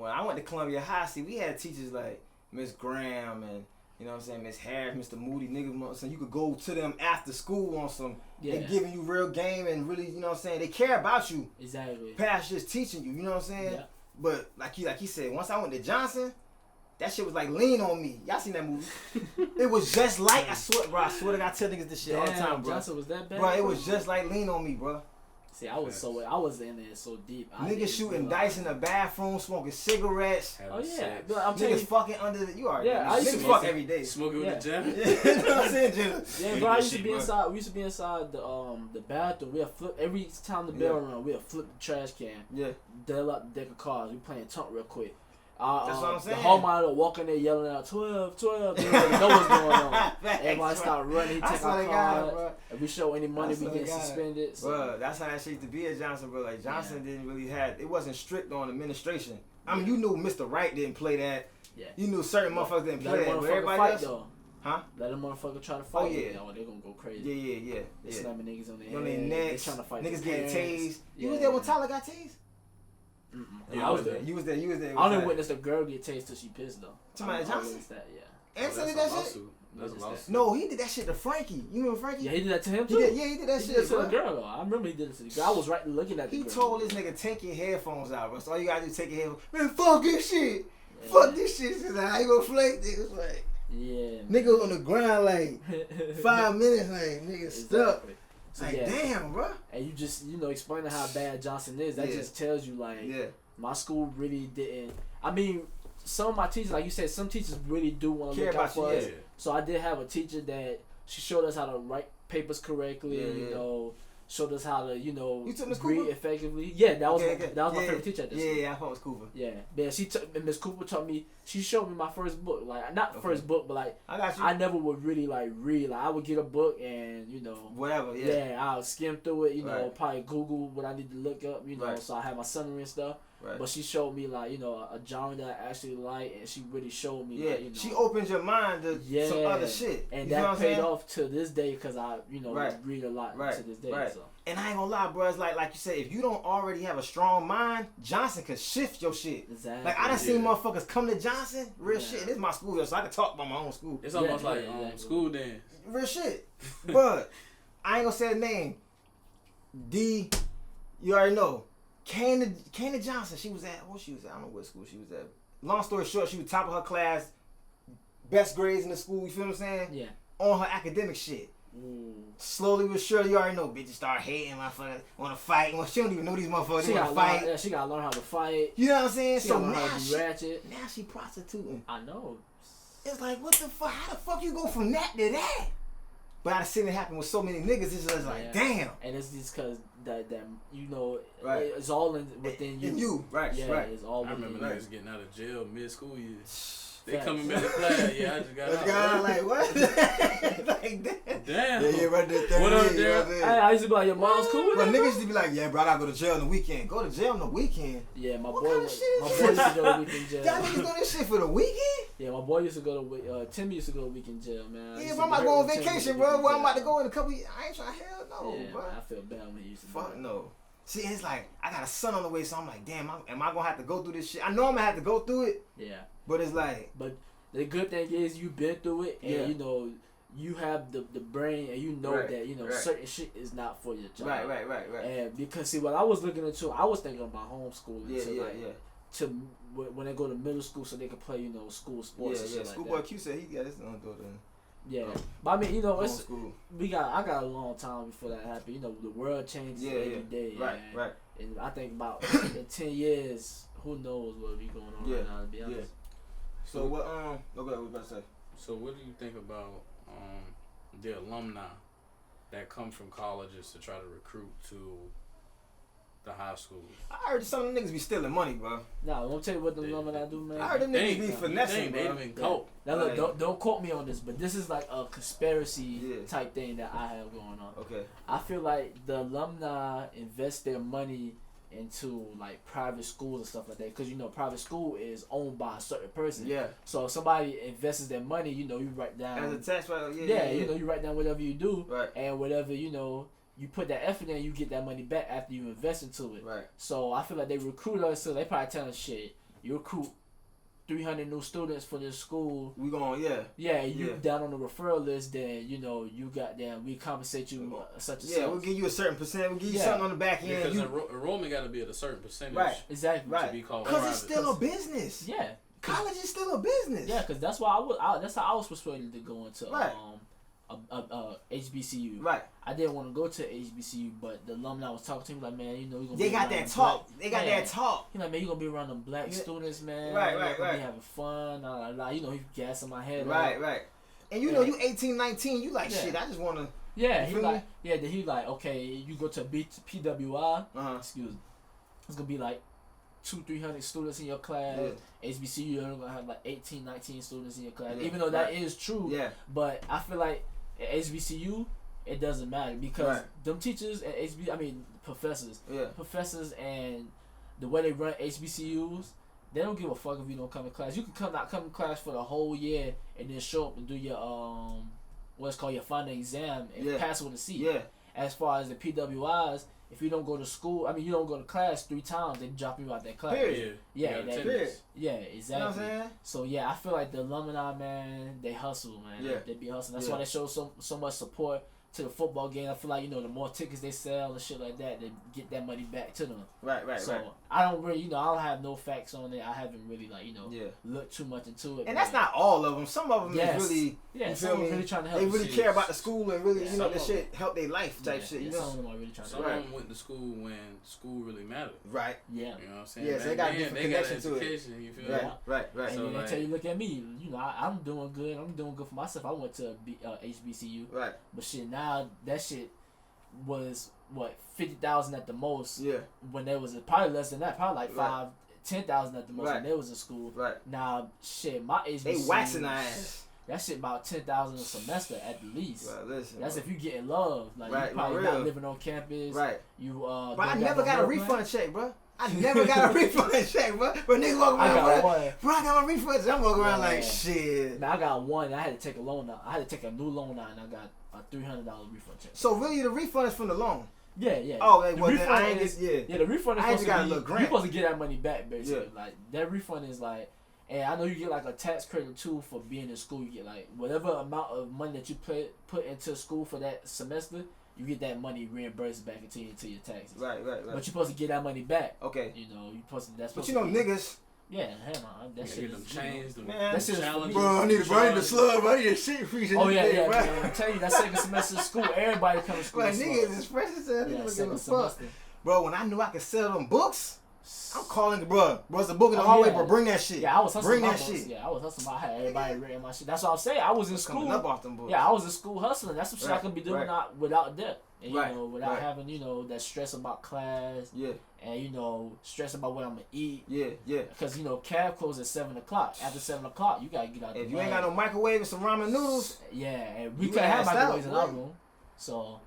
I went to Columbia High, see, we had teachers like Miss Graham and, you know what I'm saying, Miss Harris, Mr. Moody, niggas, so you could go to them after school on some, and giving you real game and really, you know what I'm saying, they care about you. Exactly. Past just teaching you, you know what I'm saying? Yeah. But like he said, once I went to Johnson, that shit was like Lean on Me. Y'all seen that movie? It was just like, I swear to God, I tell niggas this shit all the time, bro. Johnson was that bad? Bro, it was just like Lean on Me, bro. See, I was in there so deep. Niggas shooting dice in the bathroom, smoking cigarettes. Oh yeah, I'm niggas fucking under the. You already. Yeah, I used to fuck every day. Smoking with the gym. You know what I'm saying, Jenna? Yeah, bro. I used to be inside. We used to be inside the bathroom. We'll flip every time the bell rung. We'll flip the trash can. Yeah. Deal up the deck of cards. We playing tunk real quick. That's what I'm saying. The hall monitor walking there yelling out 12, 12. They don't know what's going on. Everybody start running. He take our card. If we show any money, we get suspended. So. Bro, that's how that shit used to be at Johnson, bro. Like Johnson didn't really have. It wasn't strict on administration. I mean, you knew Mr. Wright didn't play that. Yeah. You knew certain motherfuckers didn't play that. But everybody fight, else, though. huh? Let them motherfucker try to fight. Oh yeah. Oh, they're gonna go crazy. Yeah. They slamming niggas on their on their head. necks. They trying to fight. Niggas getting tased. Yeah. You was there when Tyler got tased? Yeah, I was there. You was there. I only witnessed a girl get tased till she pissed though. Somebody Johnson? That, yeah. Anson did that shit? That's a lawsuit. No, he did that shit to Frankie. You remember Frankie? Yeah, he did that to him too. He did that He shit did it to bro. the girl though. I remember he did it to the girl. I was right looking at the He girl. told this nigga, take your headphones out, bro. So all you gotta do is take your headphones. Man, fuck this shit. Yeah. Fuck this shit. He said, how you gonna flake niggas? Like, yeah. Nigga on the ground like 5 minutes, like nigga stuck. So, like, damn, bro. And you just, explaining how bad Johnson is, that just tells you, like, my school really didn't. I mean, some of my teachers, like you said, some teachers really do want to look out for us. So I did have a teacher that she showed us how to write papers correctly, showed us how to, you took Miss read Cooper? effectively. Yeah, that was my favorite teacher at this school. Yeah, I thought it was Cooper. Yeah, Miss Cooper taught me. She showed me my first book, like not first book, but like I got you. I never would really like read. Like I would get a book and whatever. Yeah, I'll skim through it. Probably Google what I need to look up. So I have my summary and stuff. Right. But she showed me like a genre that I actually like, and she really showed me. Yeah, she opens your mind to some other shit, and that paid off to this day because I read a lot to this day. So. And I ain't gonna lie, bro. It's like you said, if you don't already have a strong mind, Johnson can shift your shit. Exactly. Like I done seen motherfuckers come to Johnson, real shit. This is my school, so I can talk about my own school. It's almost like school dance. Real shit, but I ain't gonna say the name. D, you already know. Came to Johnson. She was at I don't know what school she was at. Long story short, she was top of her class, best grades in the school. You feel what I'm saying? Yeah. On her academic shit. Slowly but surely, you already know, bitches start hating motherfuckers, want to fight. Well, she don't even know these motherfuckers. She want to fight. Yeah, she gotta learn how to fight. You know what I'm saying? She gotta learn how to be ratchet. Now she prostituting. I know. It's like, what the fuck? How the fuck you go from that to that? But I seen it happen with so many niggas. It's just like, damn. And it's just because that it's all within you. In you, right? Yeah, right. It's all within you. I remember niggas getting out of jail mid-school year. They coming back to class. Yeah, I just got out. Like what? Like that. Damn. Yeah, right there. What up, there? Hey, I used to be like, your mom's cool with that? that? Niggas used to be like, yeah, bro, I gotta go to jail on the weekend. Go to jail on the weekend? Yeah, my what boy kind of used shit is to go to weekend jail. Y'all niggas do this shit for the weekend? Yeah, my boy used to go to Tim used to go to weekend jail, man. Yeah, but I'm not going on vacation, bro. Well, I'm about to go in a couple years. I ain't trying to hell no, yeah, bro. Man, I feel bad when he used to fuck no. See, it's like, I got a son on the way, so I'm like, damn, am I gonna have to go through this shit? I know I'm gonna have to go through it. Yeah. But it's like. But the good thing is you've been through it, and you have the brain, and that certain shit is not for your job. Right. And because see, what I was looking into, I was thinking about homeschooling. To when they go to middle school, so they can play school sports. And shit Schoolboy like Q said he got his own daughter. Yeah, but I mean, I got a long time before that happened. The world changes every day. Right. And I think about in 10 years, who knows what will be going on right now, to be honest. Yeah. So what what was about to say? So what do you think about the alumni that come from colleges to try to recruit to the high schools? I heard some of them niggas be stealing money, bro. Nah, I'm gonna tell you what the alumni do, man. I heard them niggas be finessing, bro. Now look, don't quote me on this, but this is like a conspiracy type thing that I have going on. Okay. I feel like the alumni invest their money into like private schools and stuff like that, because you know private school is owned by a certain person. Yeah. So if somebody invests their money, you know, you write down as a tax write-off. you know, you write down whatever you do, right, and whatever, you know, you put that effort in, you get that money back after you invest into it. right. So I feel like they recruit us, so they probably telling us, shit, you recruit 300 new students for this school. We going, you down on the referral list, then you know you got them. We compensate you such and such. We'll give you a certain percent. We'll give you something on the back end. Because enrollment got to be at a certain percentage. Right, exactly. Right. To be called because it's still a business. Yeah, college is still a business. Yeah, because that's why that's how I was persuaded to go into right. HBCU. Right. I didn't want to go to HBCU, but the alumni was talking to me like, man, you know, they got that talk. They got that talk. You know, man, you gonna be around them black students, man. Right, you gonna be having fun. You know, he gassing my head. Right. And you know, you 18, 19, you like shit. I just wanna. Yeah, he like, then he like, okay, you go to PWI. Excuse me. It's gonna be like 200-300 students in your class. HBCU, you're gonna have like 18, 19 students in your class. Even though that is true. Yeah. But I feel like at HBCU, it doesn't matter because them teachers at professors and the way they run HBCUs, they don't give a fuck if you don't come to class. You can not come to class for the whole year and then show up and do your what's called your final exam and pass with a C. Yeah. As far as the PWIs, if you don't go to school, you don't go to class 3 times, they drop you out that class. Period. Yeah, exactly. You know what I'm saying? So yeah, I feel like the alumni, man, they hustle, man. Yeah. They be hustling. That's why they show so much support to the football game. I feel like, you know, the more tickets they sell and shit like that, they get that money back to them. Right. So I don't really, I don't have no facts on it. I haven't really looked too much into it. And that's not all of them. Some of them is really, you feel me? Really trying to help. They really care about the school and really, you know, that shit help their life type shit. You know, some of them are really trying to. Some of them went to school when school really mattered. Right. Yeah. You know what I'm saying? Yeah, so they got a different connection to it. You feel me? Right. And so until you look at me, you know, I'm doing good. I'm doing good for myself. I went to HBCU. Right. But shit, now that shit was what 50,000 at the most. Yeah. When there was probably less than that, probably like 10,000 at the most when there was in school. Right. Now shit, my HBCU. They waxing our ass. That shit about 10,000 a semester at least. Right, listen, that's if you getting love. Like you probably not living on campus. Right. You But I never got a refund check, bro. I never got a refund check, bro. But niggas walk around, I got my refund check. I'm walking around like shit. Man, I got one. I had to take a loan out. I had to take a new loan out, and I got a $300 refund check. So really, the refund is from the loan. Yeah. Oh, well, then I ain't just the refund is supposed to be. You're supposed to get that money back, basically. Yeah. Like that refund is like, and I know you get like a tax credit too for being in school. You get like whatever amount of money that you put into school for that semester. You get that money reimbursed back into your taxes. Right. But you're supposed to get that money back. Okay. You know, you're supposed to. That's. But you know, niggas. Yeah, hell on. That shit them chains, that shit challenges. Bro, I need a slug. I need a shit freezing. Oh yeah. Man, I'm telling you, that second semester of school, everybody coming to school. Like niggas is fresh as hell. Niggas give a fuck. Bro, when I knew I could sell them books, I'm calling the bro. Bro's the book in the hallway, bro. Bring that shit. Yeah, I was hustling Bring that shit. Yeah, I was hustling. I had everybody reading my shit. That's what I'm saying. I was in school. Up off them books. Yeah, I was in school hustling. That's some shit I could be doing without debt. And, you know, without having, you know, that stress about class. Yeah. And, you know, stress about what I'm going to eat. Yeah. Because, you know, cab closes at 7 o'clock. After 7 o'clock, you got to get out If you ain't got no microwave and some ramen noodles. Yeah, and we couldn't have microwaves in our room. So,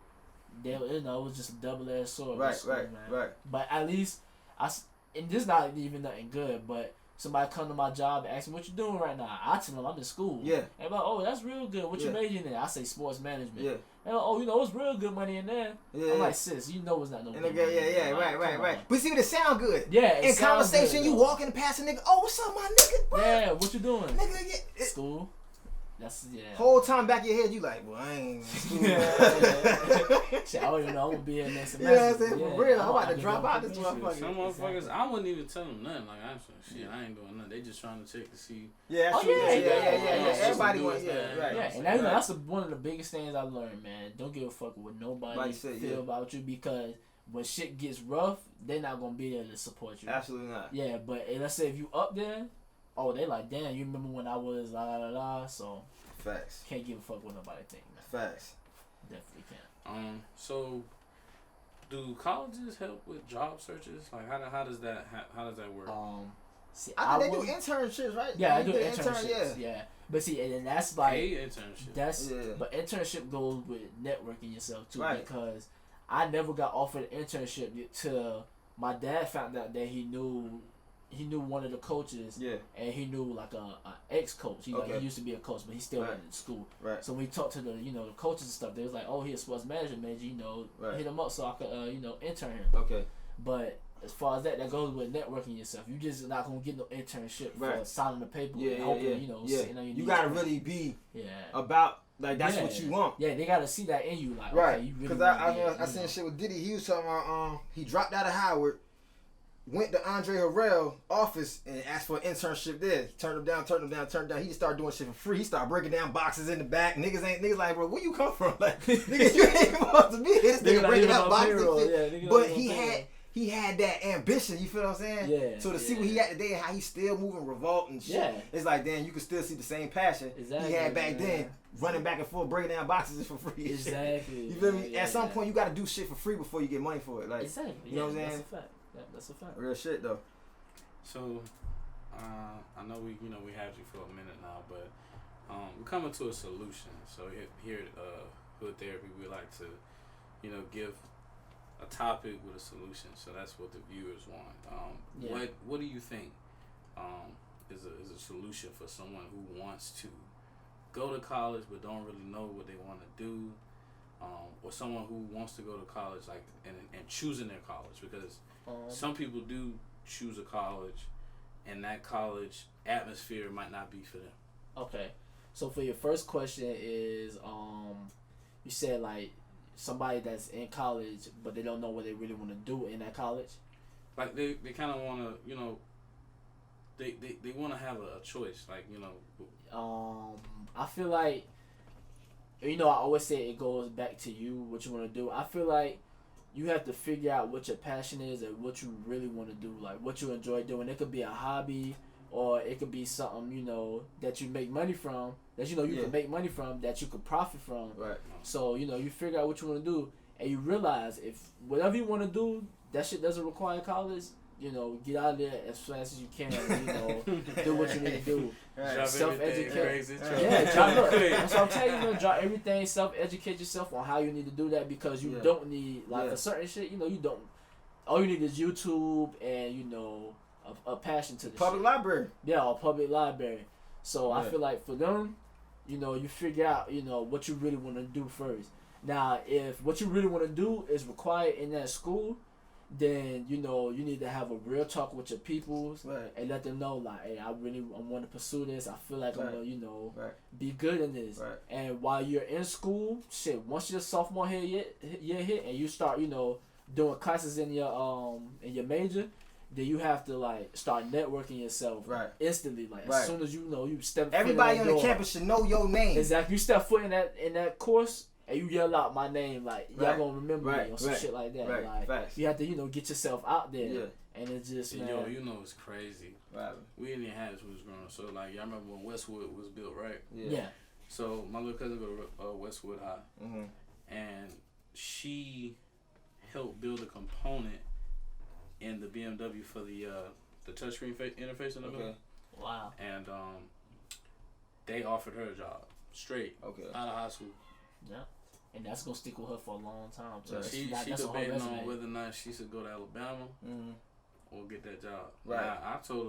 you know, it was just a double-edged sword. Right. But at least, and this not even nothing good, but somebody come to my job and ask me, what you doing right now? I tell them I'm in school. Yeah. And like, oh, that's real good. What you majoring in? I say sports management. Yeah. And like, oh, you know, it's real good money in there. Yeah. I'm like, sis, you know it's not no good money. Yeah. Right. But see, it sound good. Yeah, in conversation, you walking past a nigga, oh, what's up, my nigga? Bro? Yeah, what you doing? Nigga, school. That's whole time back of your head, you like, well, I ain't in school. Shit, I don't even know I'm gonna be in next semester. You know what I'm saying? For real, I'm about to drop out this motherfucker. Some motherfuckers, I wouldn't even tell them nothing. Like, I ain't doing nothing. They just trying to check to see. Yeah, that's true. Yeah. Everybody wants, right. And that's one of the biggest things I learned, man. Don't give a fuck what nobody feel about you, because when shit gets rough, they're not gonna be there to support you. Absolutely not. Yeah, but let's say if you up there. Oh, they like, damn, you remember when I was so facts. Can't give a fuck what nobody think, man. Facts. Definitely can't. So do colleges help with job searches? Like how does that work? See, I think they do internships, right? Yeah, I do internships. Yeah. But see, and that's like internship. But internship goes with networking yourself too, because I never got offered an internship till my dad found out that he knew one of the coaches, and he knew like a ex-coach. He used to be a coach, but he still went to school. Right. So we talked to the the coaches and stuff. They was like, oh, he's a sports management major. Hit him up so I could intern him. Okay. But as far as that goes with networking yourself. You just not gonna get no internship for signing the paper and hoping sitting on your knees. You gotta really be about. Like that's what you want. Yeah, they gotta see that in you. Like, right. Okay, you really. Because I seen shit with Diddy. He was talking about he dropped out of Howard, went to Andre Harrell office and asked for an internship there. Turned him down. He just started doing shit for free. He started breaking down boxes in the back. Niggas like, bro, where you come from? Like, niggas, you ain't supposed to be here. This nigga breaking down boxes and shit. Yeah, but he had that ambition, you feel what I'm saying? Yeah. So to see what he had today and how he's still moving revolt and shit, it's like, damn, you can still see the same passion he had back then, running back and forth, breaking down boxes for free. Exactly. You feel me? At some point, you got to do shit for free before you get money for it. Like, exactly. You know what I'm saying? That's a fact. Yeah, that's a fact. Real shit, though. So, I know we had you for a minute now, but we're coming to a solution. So here at Hood Therapy, we like to, give a topic with a solution. So that's what the viewers want. What do you think is a solution for someone who wants to go to college but don't really know what they want to do, or someone who wants to go to college and choosing their college, because some people do choose a college and that college atmosphere might not be for them. Okay, so for your first question is you said like somebody that's in college but they don't know what they really want to do in that college. Like they kind of want to they want to have a choice, like I feel like I always say it goes back to you, what you want to do. I feel like you have to figure out what your passion is and what you really want to do, like what you enjoy doing. It could be a hobby, or it could be something that you make money from, that you can make money from, that you could profit from. Right. So you figure out what you want to do, and you realize if whatever you want to do, that shit doesn't require college. Get out of there as fast as you can. Do what you need to do. Right. Self-educate. Drop it. That's what I'm telling you. Drop everything. Self-educate yourself on how you need to do that, because you don't need for certain shit. You don't. All you need is YouTube and a passion to the public shit. library. Yeah, a public library. So I feel like for them, you figure out what you really want to do first. Now, if what you really want to do is required in that school, then you need to have a real talk with your peoples and let them know, like, hey, I want to pursue this. I feel like I'm gonna be good in this. Right. And while you're in school, once your sophomore year hit and you start doing classes in your major, then you have to like start networking yourself instantly. Like as soon as you step. Everybody on the campus should know your name. Exactly. You step foot in that course, and you yell out my name, like y'all gonna remember me or some shit like that. Right. Like Facts. you have to get yourself out there. Yeah. And it's just it's crazy. Right. We didn't have this when we was growing up. So like y'all remember when Westwood was built, right? Yeah. So my little cousin go to Westwood High, and she helped build a component in the BMW for the touchscreen interface in the middle. Wow. And they offered her a job straight out of high school. Yeah. And that's gonna stick with her for a long time. So she debating on whether or not she should go to Alabama or get that job. Right. Now, I told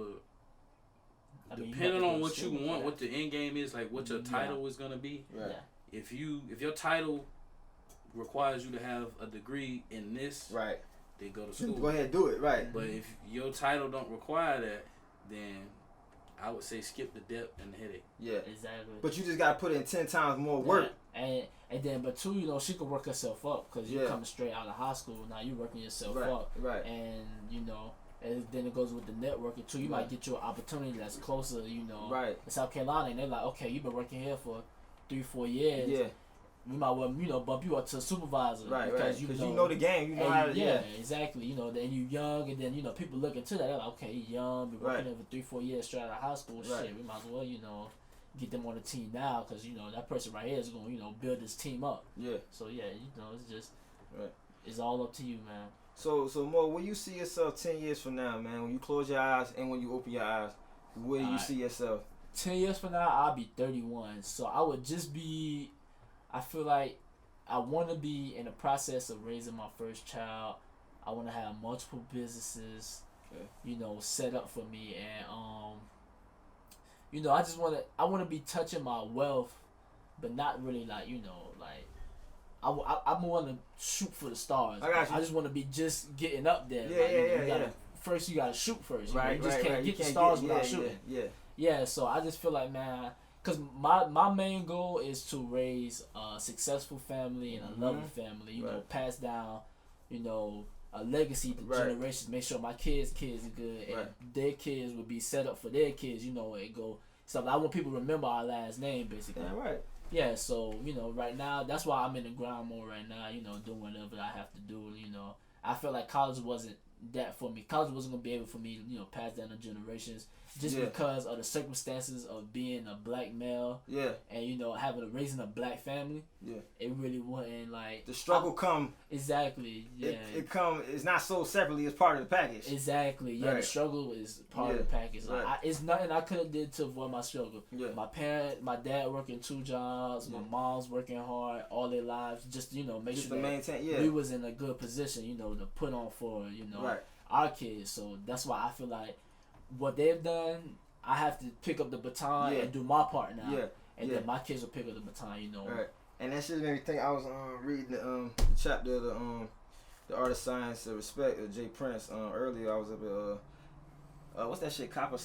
her, depending on what you want, what the end game is, like what your title is gonna be. Right. Yeah. If your title requires you to have a degree in this, then go to school. Go ahead and do it. Right. But if your title don't require that, then I would say skip the depth and the headache. Yeah, exactly. But you just gotta put in 10 times more work. And then, but too, she could work herself up, because you're coming straight out of high school. Now you're working yourself up. Right. And and then it goes with the networking too. You might get you an opportunity that's closer. Right. In South Carolina, and they're like, okay, you've been working here for 3-4 years. Yeah. We might well, bump you up to a supervisor. Right, because you know the game. You know how to. Yeah, exactly. Then you young, and then people look into that. They're like, okay, he's young, been working there for 3-4 years straight out of high school. Right. Shit, we might as well, get them on the team now, because that person right here is going to build this team up. Yeah. So yeah, it's just it's all up to you, man. So Mo, where you see yourself 10 years from now, man? When you close your eyes and when you open your eyes, where do you see yourself? 10 years from now, I'll be 31. So I would just be. I feel like I want to be in the process of raising my first child. I want to have multiple businesses, you know, set up for me, and you know, I want to be touching my wealth, but not really like, you know, like I want to shoot for the stars. I got you. I just want to be just getting up there. Yeah, like, you know, First, you gotta shoot first. Right, you just can't get the stars without shooting. Yeah. So I just feel like, man, because my main goal is to raise a successful family and a loving family. You know, pass down, you know, a legacy to generations. Make sure my kids are good, and their kids will be set up for their kids. You know, and go. So I want people to remember our last name, basically. Yeah, right. Yeah, so, you know, right now, that's why I'm in the grind mode right now, you know, doing whatever I have to do, you know. I felt like college wasn't that for me. College wasn't going to be able for me, you know, pass down the generations just because of the circumstances of being a black male. Yeah. And, you know, raising a black family. Yeah. It really wasn't like... The struggle come... Exactly, yeah. It's not sold separately, it's part of the package. Exactly, yeah. Right. The struggle is part of the package. Like, it's nothing I could have did to avoid my struggle. Yeah. My dad working 2 jobs, my mom's working hard all their lives, just, you know, make sure that maintain, we was in a good position, you know, to put on for, you know, our kids. So that's why I feel like what they've done, I have to pick up the baton and do my part now. Yeah. And then my kids will pick up the baton, you know. Right. And that shit made me think. I was reading the chapter of the Art of Science of Respect of Jay Prince earlier. I was up at what's that shit? Copper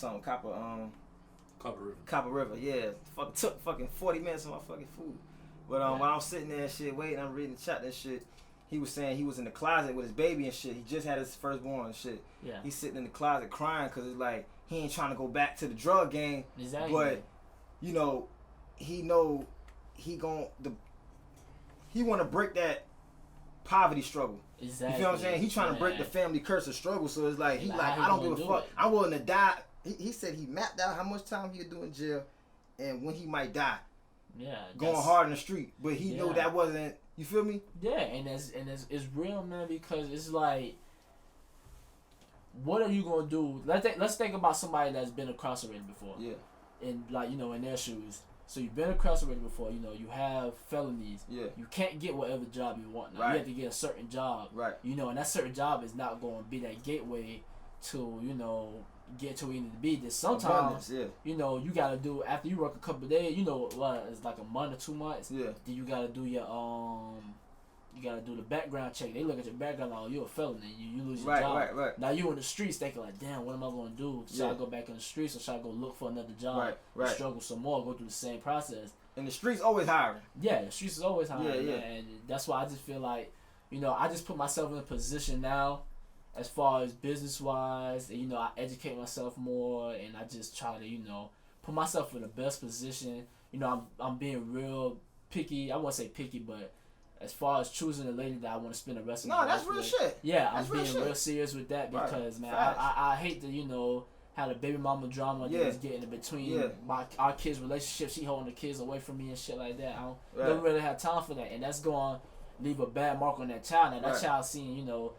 River. Yeah. Took fucking 40 minutes of my fucking food. But when I was sitting there and shit waiting, I'm reading the chapter and shit. He was saying he was in the closet with his baby and shit. He just had his firstborn and shit. Yeah. He's sitting in the closet crying because it's like he ain't trying to go back to the drug game. Exactly. But you know, he want to break that poverty struggle. Exactly. You feel what I'm saying? He trying to break the family curse of struggle. So it's like I don't give a fuck. I'm willing to die. He said he mapped out how much time he'll do in jail and when he might die. Yeah. Going hard in the street, but he knew that wasn't. You feel me? Yeah, and it's real, man, because it's like, what are you gonna do? Let's think about somebody that's been incarcerated before. Yeah. And like, you know, in their shoes. So you've been incarcerated before. You know, you have felonies. Yeah. You can't get whatever job you want now. Right. You have to get a certain job. Right. You know, and that certain job is not going to be that gateway to, you know, get to where you need to be. Then sometimes, you know, you gotta do after you work a couple of days. You know, what it's like a month or 2 months. Yeah. Then you gotta do your you gotta do the background check. They look at your background, like, oh, you're a felon, and you lose your job. Right. Now you in the streets thinking like, damn, what am I gonna do? Should I go back in the streets or should I go look for another job? Right. Struggle some more, go through the same process. And the streets always hiring. Yeah, the streets is always hiring. Yeah. And that's why I just feel like, you know, I just put myself in a position now. As far as business wise, you know, I educate myself more, and I just try to, you know, put myself in the best position. You know, I'm being real picky. I won't say picky, but as far as choosing a lady that I want to spend the rest of my life that's real with, shit. Yeah, I'm being real serious with that because man, I hate to, you know, have the baby mama drama that's getting in between our kids' relationship. She holding the kids away from me and shit like that. I don't really have time for that, and that's going to leave a bad mark on that child. Now that child seeing, you know,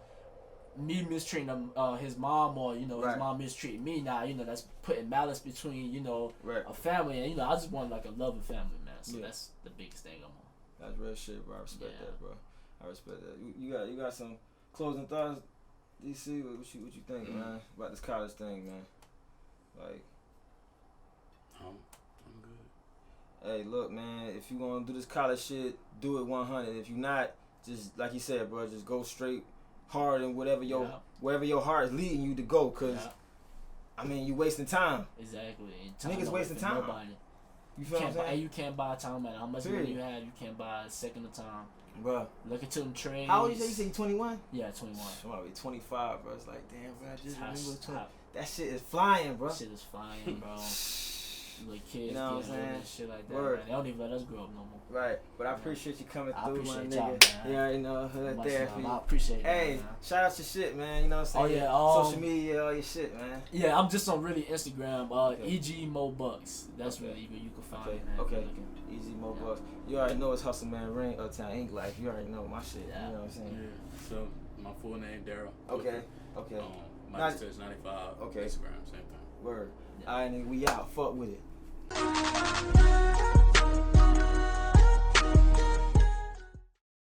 me mistreating his mom, or you know, his mom mistreating me. Now, you know, that's putting malice between, you know, a family, and you know, I just want like a loving family, man. So that's the biggest thing I'm on. That's real shit, bro. I respect that, bro. I respect that. You got some closing thoughts, DC? What you think, man, about this college thing, man? Like, I'm good. Hey, look, man. If you gonna do this college shit, do it 100. If you not, just like you said, bro, just go straight hard and wherever your heart is leading you to go, cause I mean, you wasting time. Exactly. Niggas wasting time. Nobody. You feel what I'm saying? You can't buy time, man. How much money you have, you can't buy a second of time. Bro, look into them trades. How old you say? You say you 21? Yeah, 21. I'm about to be 25, bro. It's like, damn, bro. I just remember 20. That shit is flying, bro. That shit is flying, bro. Little kids, you know what I'm saying? And shit like that. Man. They don't even let us grow up no more. Right, but I appreciate you coming through, my nigga. Man. Yeah, you know, hood therapy. I appreciate it. Hey, man. Shout out your shit, man. You know what I'm saying? Oh yeah, social media, all your shit, man. Yeah, I'm just on really Instagram. EG Mo Bucks. That's really where you can find me, man. Okay. EG Mo Bucks. You already know it's Hustle Man Ring Uptown Ink Life. You already know my shit. Yeah. You know what I'm saying? Yeah. So my full name Daryl. Okay. My Touch 95. Okay. Instagram, same thing. Word. Alright, nigga, we out. Fuck with it.